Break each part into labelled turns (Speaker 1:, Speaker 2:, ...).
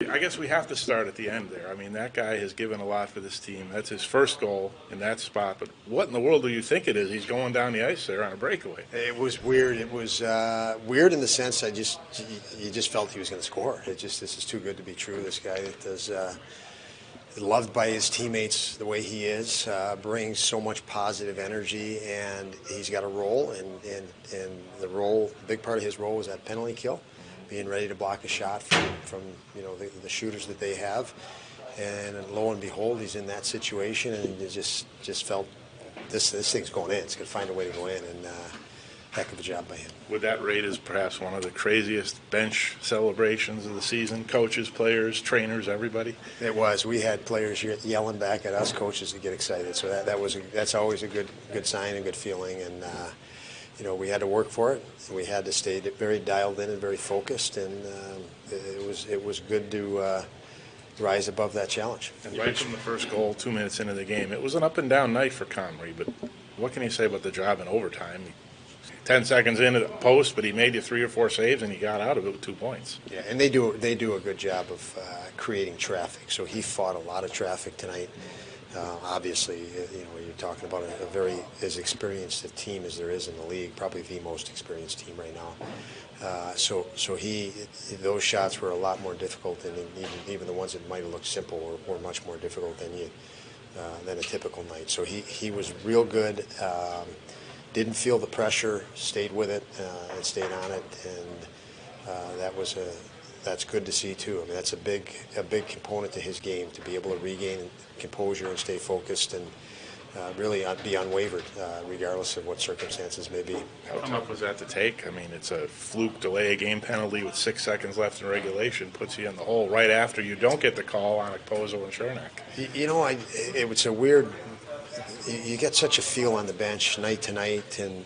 Speaker 1: I guess we have to start at the end there. I mean, that guy has given a lot for this team. That's his first goal in that spot. But what in the world do you think it is? He's going down the ice there on a breakaway.
Speaker 2: It was weird. It was weird in the sense you just felt he was going to score. This is too good to be true. This guy that does loved by his teammates the way he is, brings so much positive energy, and he's got a role, and the role, a big part of his role was that penalty kill, being ready to block a shot from the shooters that they have, and lo and behold, he's in that situation, and you just felt this thing's going in. It's going to find a way to go in, and heck of a job by him.
Speaker 1: Would that rate as perhaps one of the craziest bench celebrations of the season? Coaches, players, trainers, everybody?
Speaker 2: It was. We had players yelling back at us coaches to get excited. So that's always a good sign and good feeling. And we had to work for it. We had to stay very dialed in and very focused. And it was good to rise above that challenge.
Speaker 1: And right from the first goal, 2 minutes into the game, it was an up and down night for Comrie. But what can you say about the job in overtime? 10 seconds into the post, but he made you 3 or 4 saves, and he got out of it with 2 points.
Speaker 2: Yeah, and they do a good job of creating traffic. So he fought a lot of traffic tonight. Obviously, you're talking about a very as experienced a team as there is in the league, probably the most experienced team right now. So those shots were a lot more difficult than even the ones that might have looked simple were much more difficult than a typical night. So he was real good. Didn't feel the pressure, stayed with it, and stayed on it, and that's good to see too. I mean, that's a big component to his game, to be able to regain composure and stay focused and really be unwavered, regardless of what circumstances may be.
Speaker 1: How tough was that to take? I mean, it's a fluke delay a game penalty with 6 seconds left in regulation, puts you in the hole right after you don't get the call on Okposo and Chernak.
Speaker 2: It was a weird. You get such a feel on the bench night to night, and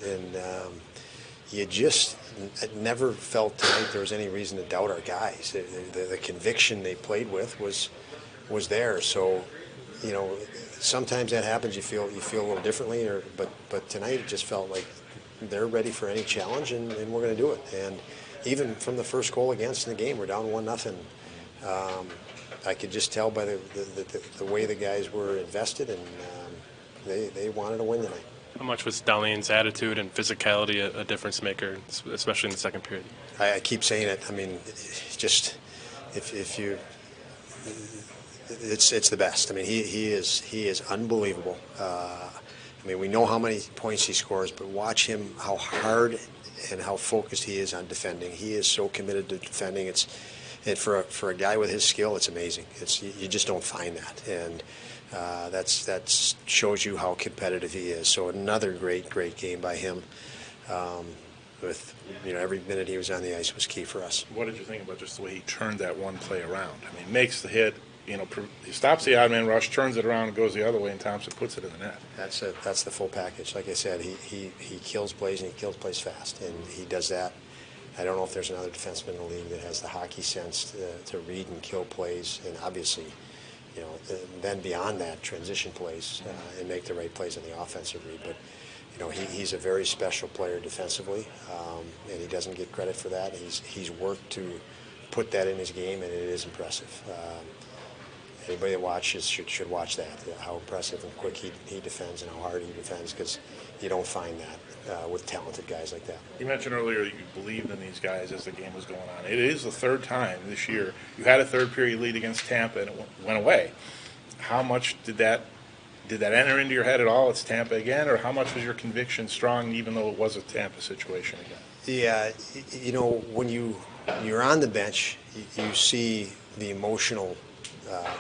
Speaker 2: you just never felt tonight there was any reason to doubt our guys. The conviction they played with was there. So, sometimes that happens. You feel a little differently, but tonight it just felt like they're ready for any challenge, and we're going to do it. And even from the first goal against in the game, we're down 1-0. I could just tell by the way the guys were invested, and they wanted to win tonight.
Speaker 3: How much was Dahlin's attitude and physicality a difference maker, especially in the second period?
Speaker 2: I keep saying it. I mean, just if you, it's the best. I mean, he is unbelievable. I mean, we know how many points he scores, but watch him, how hard and how focused he is on defending. He is so committed to defending. And for a guy with his skill, it's amazing. You just don't find that, and that shows you how competitive he is. So another great game by him. With every minute he was on the ice was key for us.
Speaker 1: What did you think about just the way he turned that one play around? I mean, makes the hit. He stops the odd man rush, turns it around, and goes the other way, and Thompson puts it in the net.
Speaker 2: That's the full package. Like I said, he kills plays, and he kills plays fast, and he does that. I don't know if there's another defenseman in the league that has the hockey sense to read and kill plays, and obviously, then beyond that, transition plays and make the right plays on the offensive read. But he's a very special player defensively, and he doesn't get credit for that. He's worked to put that in his game, and it is impressive. Anybody that watches should watch that, how impressive and quick he defends and how hard he defends, because you don't find that with talented guys like that.
Speaker 1: You mentioned earlier that you believed in these guys as the game was going on. It is the third time this year. You had a third period lead against Tampa, and it went away. How much did that enter into your head at all? It's Tampa again, or how much was your conviction strong, even though it was a Tampa situation again?
Speaker 2: Yeah, when you're on the bench, you see the emotional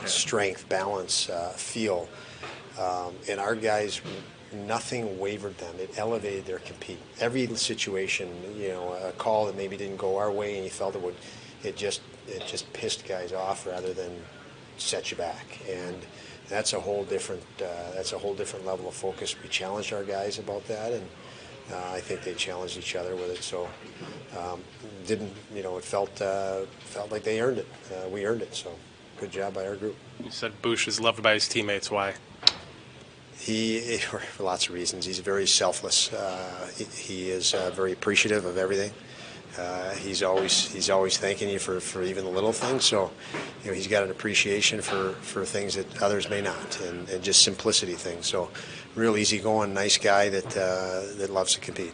Speaker 2: strength, balance, feel, and our guys, nothing wavered them. It elevated their compete. Every situation, a call that maybe didn't go our way, and you felt it just pissed guys off rather than set you back. And that's a whole different level of focus. We challenged our guys about that, and I think they challenged each other with it. So it felt like they earned it. We earned it. So good job by our group.
Speaker 3: You said Bush is loved by his teammates. Why?
Speaker 2: For lots of reasons. He's very selfless. He is very appreciative of everything. he's always thanking you for even the little things. So, he's got an appreciation for things that others may not, and just simplicity things. So, real easygoing, nice guy that loves to compete.